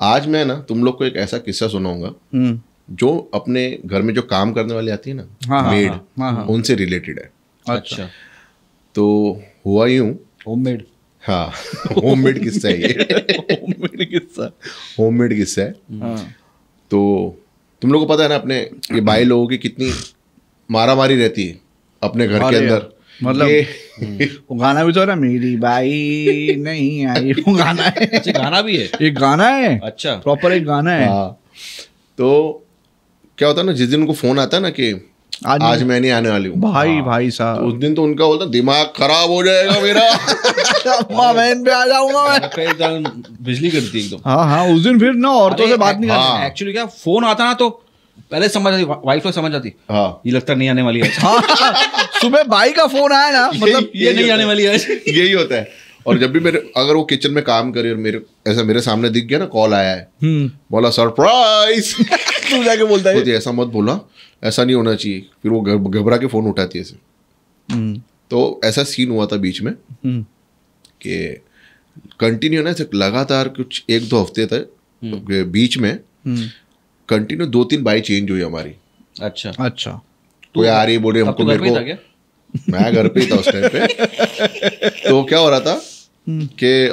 आज मैं ना तुम लोग को एक ऐसा किस्सा सुनाऊंगा जो अपने घर में जो काम करने वाली आती है ना, मेड, उनसे रिलेटेड है। अच्छा, तो हुआ यूं, होममेड, हाँ होममेड किस्सा है ये। होममेड किस्सा है। तो तुम लोग को पता है ना, अपने ये भाई लोगों की कितनी मारामारी रहती है अपने घर के अंदर। मतलब वो गाना भी तो है ना, मेरी बाई नहीं आई, वो गाना है। अच्छा, गाना भी है, एक गाना है, अच्छा, प्रॉपर एक गाना है। हाँ, तो क्या होता है ना, जिस दिन उनको फोन आता है ना कि आज मैं नहीं आने वाली हूँ, भाई साहब, तो उस दिन तो उनका बोलता दिमाग खराब हो जाएगा मेरा। अम्मा बहन पे आ जाऊंगा मैं। एकदम बिजली गिरती है एकदम। हाँ, उस दिन फिर ना औरतों से बात नहीं करनी। एक्चुअली क्या, फोन आता ना तो पहले समझ आती, वाइफ लोग समझ आती, हाँ, ये लगता नहीं आने वाली है। सुबह भाई का फोन आया ना, मतलब ये नहीं आने वाली है। यही होता है। और जब भी मेरे, अगर वो किचन में काम करे और मेरे सामने दिख गया ना, कॉल आया है, बोला सरप्राइज, तू जाके बोलता है ऐसा मत बोला, ऐसा नहीं होना चाहिए। फिर वो घबरा के फोन उठाती है ऐसे। तो ऐसा सीन हुआ था बीच में कि कंटिन्यू ना, लगातार कुछ 1-2 हफ्ते तक बीच में कंटिन्यू 2-3 बाई चेंज हुई हमारी। अच्छा, कोई आ रही बोल रही हमको, मेरे को, मैं घर पे ही था उस टाइम पे। तो क्या हो रहा था कि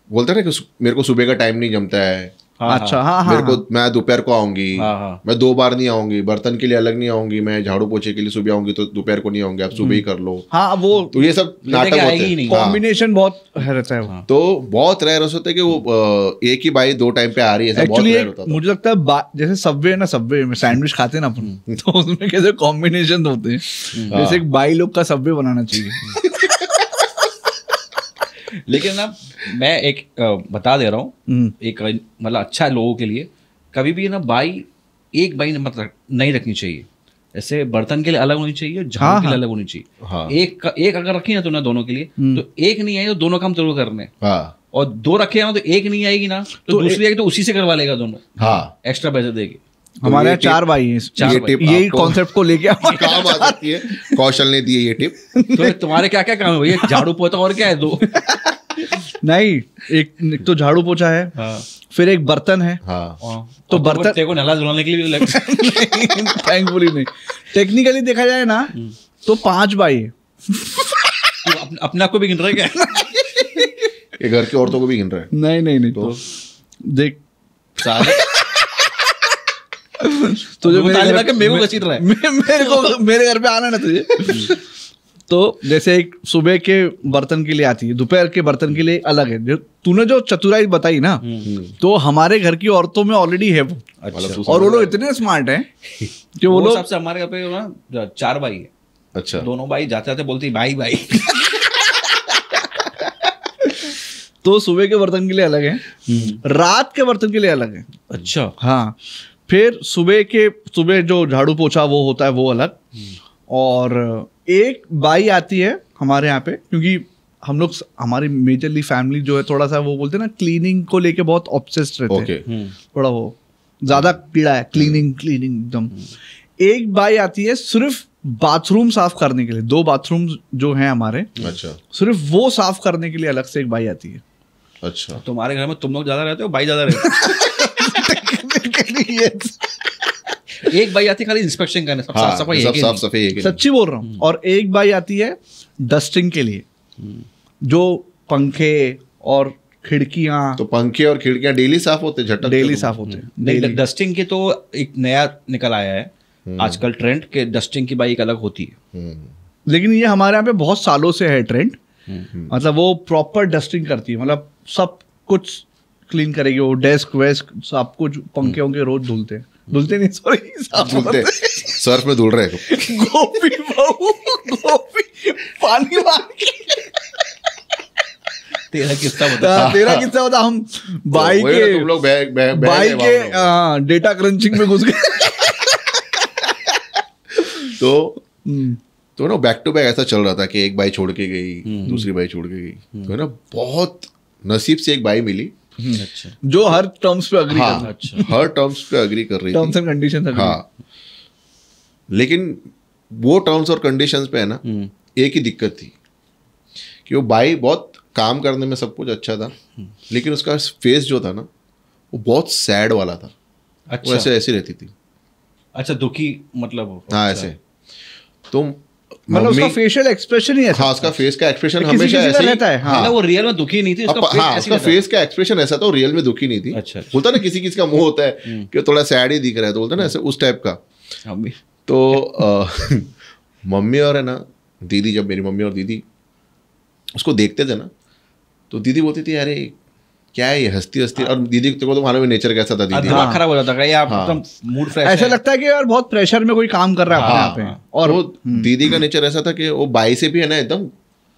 बोलते ना कि मेरे को सुबह का टाइम नहीं जमता है। अच्छा, हाँ, मेरे को, मैं दोपहर को आऊंगी, मैं 2 बार नहीं आऊंगी, बर्तन के लिए अलग नहीं आऊंगी, मैं झाड़ू पोछे के लिए सुबह आऊंगी, तो दोपहर को नहीं आऊंगी, आप सुबह ही कर लो। हाँ, वो तो ये सब नाटक होते हैं, कॉम्बिनेशन बहुत रहता है। तो बहुत रेयर होता है कि वो एक ही बाई 2 टाइम पे आ रही है, ऐसा बहुत रेयर होता है। मुझे लगता है जैसे सबवे है ना, सबवे में सैंडविच खाते हैं ना अपन, तो उसमें कैसे कॉम्बिनेशन होते हैं, जैसे एक बाई लोग का सबवे बनाना चाहिए। लेकिन ना मैं एक बता दे रहा हूँ, एक मतलब अच्छा है लोगों के लिए, कभी भी ना एक बाई मतलब नहीं रखनी चाहिए। ऐसे बर्तन के लिए अलग होनी चाहिए, झाड़ू के लिए अलग होनी चाहिए। एक अगर रखी ना तुमने दोनों के लिए, तो एक नहीं आई तो दोनों काम जरूर करने। और 2 रखे ना तो एक नहीं आएगी ना, तो दूसरी आएगी तो उसी से करवा लेगा दोनों। एक्स्ट्रा पैसे देगी। हमारे यहाँ 4 भाई हैं, यही कॉन्सेप्ट को लेके काम आ जाती है। कौशल ने दी है ये टिप। तो तुम्हारे क्या क्या काम है भैया? झाड़ू पोछा और क्या है 2? नहीं, एक तो झाड़ू पोछा है, फिर एक बर्तन है। तो बर्तन तेरे को नला धुलाने के लिए थैंकफुली नहीं, टेक्निकली देखा जाए ना तो 5 बाई है। अपने आप को भी गिन रहा है क्या? ये घर की औरतों को भी गिन रहा है? नहीं, तो देख सारे तो जो मेरे को घसीट रहा है, मेरे घर पे आना ना तुझे। तो जैसे एक सुबह के बर्तन के लिए आती है, दोपहर के बर्तन के लिए अलग है। जो तूने जो चतुराई बताई ना, तो हमारे घर की औरतों में ऑलरेडी है वो। अच्छा। और वो लोग इतने स्मार्ट हैं कि वो लोग, सबसे हमारे घर पे ना 4 बाई है। अच्छा। दोनों बाई जाते जाते बोलती भाई भाई। तो सुबह के बर्तन के लिए अलग है, रात के बर्तन के लिए अलग है। अच्छा, हाँ। फिर सुबह जो झाड़ू पोछा वो होता है वो अलग। और एक बाई आती है हमारे यहाँ पे, क्योंकि हम लोग, हमारी मेजरली फैमिली जो है थोड़ा सा वो बोलते हैं ना, क्लीनिंग को लेके बहुत ऑब्सेस्ड रहते हैं। थोड़ा वो ज्यादा कीड़ा है, क्लीनिंग एकदम। एक बाई आती है सिर्फ बाथरूम साफ करने के लिए। 2 बाथरूम जो हैं हमारे, अच्छा, सिर्फ वो साफ करने के लिए अलग से एक बाई आती है। अच्छा। तुम्हारे घर में तुम लोग ज्यादा रहते हो, बाई ज्यादा रहते हो? एक बाई आती है खाली इंस्पेक्शन करने, साफ सफाई। सच्ची बोल रहा हूँ। और एक बाई आती है डस्टिंग के लिए, जो पंखे और खिड़कियां। तो पंखे और खिड़कियां डेली साफ होते, झटक डेली साफ होते। डस्टिंग की तो एक नया निकल आया है आजकल ट्रेंड के, डस्टिंग की बाई अलग होती है। लेकिन ये हमारे यहाँ पे बहुत सालों से है ट्रेंड। मतलब वो प्रॉपर डस्टिंग करती है, मतलब सब कुछ क्लीन करेगी वो, डेस्क वेस्क सब कुछ। पंखे वंखे रोज धुलते नहीं, सॉरी, धुलते, सर्फ में धुल रहे हैं। गोपी गोपी पानी मार के। तेरा किस्सा बता। हम बाई के, तुम लोग बाई के डेटा क्रंचिंग में घुस गए। तो ना बैक टू बैक ऐसा चल रहा था कि एक बाई छोड़ के गई, दूसरी बाई छोड़ के गई। तो ना बहुत नसीब से एक बाई मिली। अच्छा। जो हर टर्म्स पे अग्री कर, अच्छा, हर टर्म्स पे अग्री कर रही थी, टर्म्स एंड कंडीशंस। हाँ, लेकिन वो टर्म्स और कंडीशंस पे है ना, एक ही दिक्कत थी कि वो बाई बहुत काम करने में सब कुछ अच्छा था, लेकिन उसका फेस जो था ना, वो बहुत सैड वाला था। वो अच्छा ऐसे ऐसी रहती थी। अच्छा, दुखी मतलब? हाँ अच्छा। ऐसे। तो मतलब उसका फेशियल एक्सप्रेशन ही ऐसा हाँ, उसका फेस का एक्सप्रेशन किसी हमेशा किसी का ऐसे ही रहता है। हाँ, मतलब वो रियल में दुखी नहीं थी, उसका फेस हाँ, ऐसे उसका ही रहता फेस का एक्सप्रेशन ऐसा था, वो रियल में दुखी नहीं थी। अच्छा। होता ना किसी किसी का मुंह होता है कि थोड़ा सैड ही दिख रहा है, तो बोलते ना ऐसे उस टाइप का। था। हम भी तो मम्मी और है ना दीदी, जब मेरी मम्मी और दीदी उसको देखते थे ना, तो दीदी बोलती थी अरे क्या है ये हंसती हंसती। और दीदी को तो मालूम है नेचर कैसा था दीदी। दिमाग खराब हो जाता है यार, हाँ। एकदम मूड फ्रेश ऐसा लगता है कि यार बहुत प्रेशर में कोई काम कर रहा है अपने हाँ, आप पे। और तो दीदी का नेचर ऐसा था कि वो बाई से भी है ना एकदम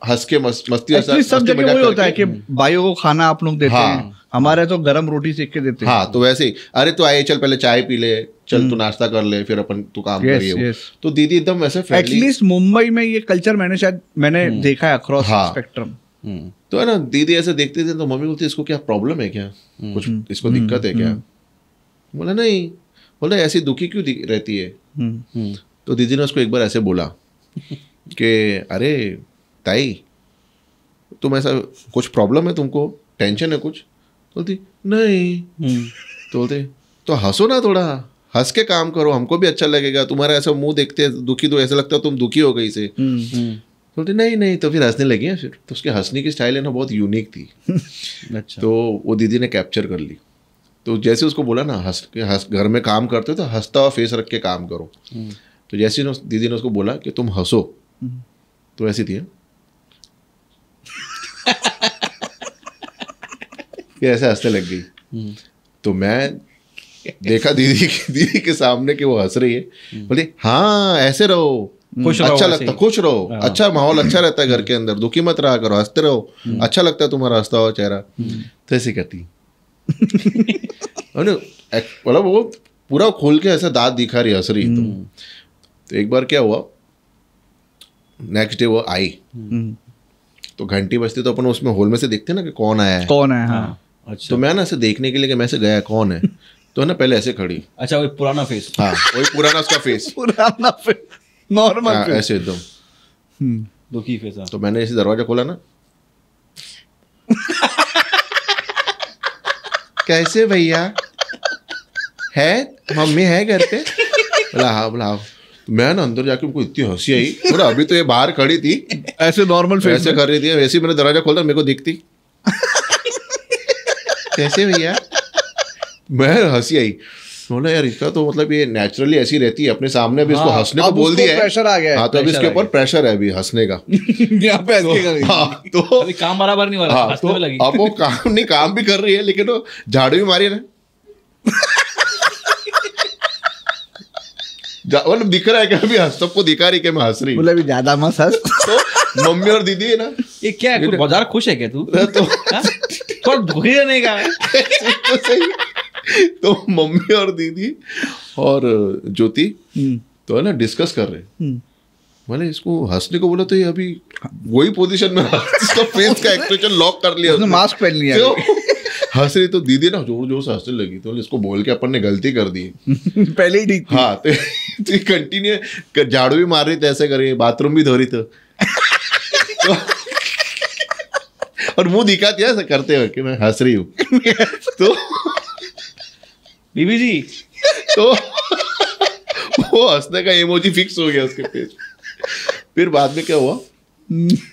हंस के मस्ती एक्चुअली सब जगह वही होता है कि भाइयों को खाना आप लोग देते हाँ। हैं, हमारे तो गरम रोटी सेक के देते हैं। हाँ, तो वैसे ही अरे तू आए चल पहले चाय पी ले, चल तू नाश्ता कर ले, फिर अपन तू काम Yes, करिए। yes. तो दीदी एकदम ऐसे फ्रेंडली। एटलीस्ट मुंबई में ये कल्चर मैंने देखा है अक्रॉस हाँ। स्पेक्ट्रम। तो है ना दीदी ऐसे देखते थे, तो मम्मी बोलती इसको क्या प्रॉब्लम है क्या, कुछ इसको दिक्कत है क्या? बोला नहीं। बोला ऐसी दुखी क्यों रहती है? तो दीदी ने उसको एक बार ऐसे बोला कि अरे ताई तुम ऐसा कुछ प्रॉब्लम है तुमको, टेंशन है कुछ? बोलती नहीं। तो बोलते तो हंसो ना, थोड़ा हंस के काम करो, हमको भी अच्छा लगेगा। तुम्हारा ऐसा मुंह देखते दुखी तो ऐसा लगता है तुम दुखी हो गई से। बोलते नहीं नहीं। तो फिर हंसने लगी। फिर तो उसके हंसने की स्टाइल है ना बहुत यूनिक थी। अच्छा। तो वो दीदी ने कैप्चर कर ली। तो जैसे उसको बोला ना हंस घर में काम करते हो तो हंसता हुआ फेस रख के काम करो। तो जैसे दीदी ने उसको बोला कि तुम हंसो, तो ऐसी थी फिर ऐसे हंसने लग गई। तो मैं देखा दीदी के सामने कि वो हंस रही है। बोली हाँ ऐसे रहो, खुश रहो, अच्छा ऐसे लगता, ही। खुश रहो, अच्छा माहौल अच्छा रहता है घर के अंदर, दुखी मत रहा करो, हंसते रहो, अच्छा लगता है तुम्हारा हंसता हुआ चेहरा। तो ऐसे कहती मतलब वो पूरा खोल के ऐसा दांत दिखा रही, हंस रही। तो एक बार क्या हुआ, नेक्स्ट डे वो आई, तो घंटी बजती तो अपन उसमें होल में से देखते ना कि कौन आया है। कौन है? हाँ। अच्छा। तो मैं ना ऐसे देखने के लिए कि मैं ऐसे गया कौन है, तो है ना पहले ऐसे खड़ी। अच्छा, वो पुराना फेस। हाँ वही पुराना उसका फेस, पुराना फेस, नॉर्मल फेस, ऐसे एकदम दुखी फेस। तो मैंने ऐसे दरवाजा खोला ना, कैसे भैया है, मम्मी है घर पे? बोला हाँ। बोला हाँ। मैं ना अंदर जाके उनको इतनी हंसी आई। बोला अभी तो ये बाहर खड़ी थी ऐसे नॉर्मल फेस ऐसे कर रही थी, वैसे ही मैंने दरवाजा खोला, मेरे को दिखती कैसे भैया, मैं हंसी आई। बोला यार इसका तो मतलब ये नेचुरली ऐसी रहती है अपने सामने, अभी इसको हंसने को बोल दिया है, प्रेशर आ गया। हाँ तो अभी इसके ऊपर प्रेशर है अभी हंसने का। यहाँ पे ऐसे हाँ तो अभी काम बराबर नहीं हो रहा, हाँ हंसने तो में लगी। अब वो काम नहीं, काम भी कर रही है लेकिन वो झाड़ू भी मारी है ना, मतलब दिख रहा है कि अभी सबको दिखा रही कि मैं हंस रही हूँ। बोले अभी ज्यादा मत हंस। तो मम्मी और दीदी है ना, ये क्या है, कुछ बाजार खुश है क्या तू? तो हाँ? थोड़ा दुखी रहने का। तो सही। तो मम्मी और दीदी और ज्योति तो है ना डिस्कस कर रहे, मैंने इसको हंसने को बोला तो ये अभी वही पोजीशन में इसका फेस का एक्सप्रेशन लॉक कर लिया उसने मास्क पहन लिया। तो हंस रही, तो दीदी ना जोर जोर से हंसने लगी। तो इसको बोल के अपन ने गलती कर दी। पहले ही ठीक थी। हाँ तो कंटिन्यू झाड़ू भी मार रही थी, ऐसे करिए बाथरूम भी धो रही थी तो और मुंह दिखाती है ऐसा करते हुए कि मैं हंस रही हूँ। तो बीबी जी तो वो हंसने का इमोजी फिक्स हो गया उसके पेज। फिर बाद में क्या हुआ,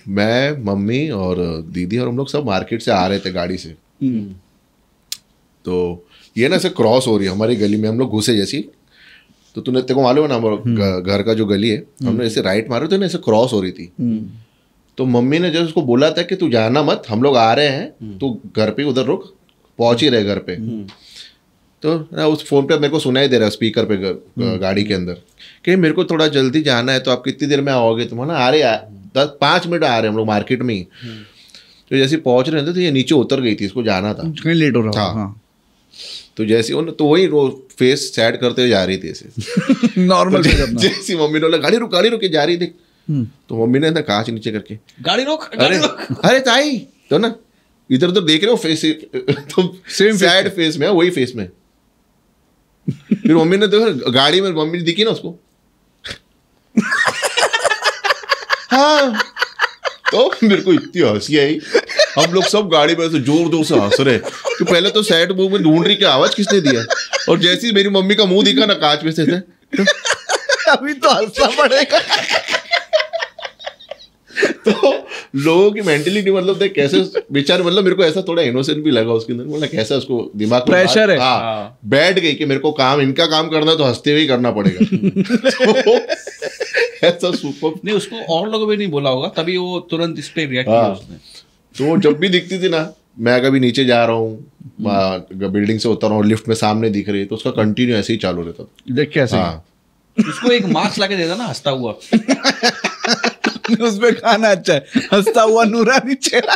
मैं मम्मी और दीदी और हम लोग सब मार्केट से आ रहे थे गाड़ी से। तो ये ना ऐसे क्रॉस हो रही है हमारी गली में, हम लोग घुसे जैसी। तो तूने तेरे को मालूम है ना हमारा घर का जो गली है, हमने ऐसे राइट मारे थे ना, ऐसे क्रॉस हो रही थी। तो मम्मी ने जब उसको बोला था कि तू जाना मत, हम लोग आ रहे हैं, तू घर पे उधर रुक, पहुंच ही रहे घर पे। तो ना उस फोन पे मेरे को सुनाई दे रहा है स्पीकर पे गाड़ी के अंदर कि मेरे को थोड़ा जल्दी जाना है, तो आप कितनी देर में आओगे? तुम ना आ रहे 10-5 मिनट आ रहे हम लोग मार्केट में ही। तो जैसे पहुंच रहे थे तो ये नीचे उतर गई थी, इसको जाना था, कहीं लेट हो रहा हाँ। हाँ। तो जैसे तो वही फेस सैड करते हुए जा रही थी ऐसे नॉर्मल फेस अपना। जैसी मम्मी ने बोला गाड़ी रुक के जा रही थी। तो मम्मी ने ना कांच नीचे करके गाड़ी रोक, अरे अरे ताई, तो ना इधर उधर देख रहे हो फेस, तो Same सैड फेस में, वही फेस में। फिर मम्मी ने देखा गाड़ी में, मम्मी ने दिखी ना उसको हाँ। तो मेरे को इतनी हंसी आई हम लोग सब गाड़ी में ऐसे जोर जोर से हंस रहे कि पहले तो सैड मुंह में ढूंढ रही कि आवाज किसने दिया, और जैसे ही मेरी मम्मी का मुंह दिखा ना कांच में से अभी तो हंसना पड़ेगा। तो लोगों की मेंटलिटी मतलब देख कैसे बेचारे, मतलब मेरे को ऐसा थोड़ा इनोसेंट भी लगा उसके अंदर, मतलब कैसा उसको दिमाग में प्रेशर है, हाँ बैठ गई कि मेरे को काम, इनका काम करना तो हंसते हुए ही करना पड़ेगा। तो ऐसा सुपर नहीं, उसको और लोगों ने नहीं बोला होगा, तभी वो तुरंत इस पे रिएक्ट किया उसने। तो जब भी दिखती थी ना, मैं कभी नीचे जा रहा हूँ, बिल्डिंग से उतर रहा हूँ, लिफ्ट में सामने दिख रही है, तो उसका कंटिन्यू ऐसे ही चालू रहता था। देख कैसे हाँ उसको एक मार्क्स लाके देता ना हंसता हुआ। उसमें खाना अच्छा है, हंसता हुआ नूरानी चेहरा।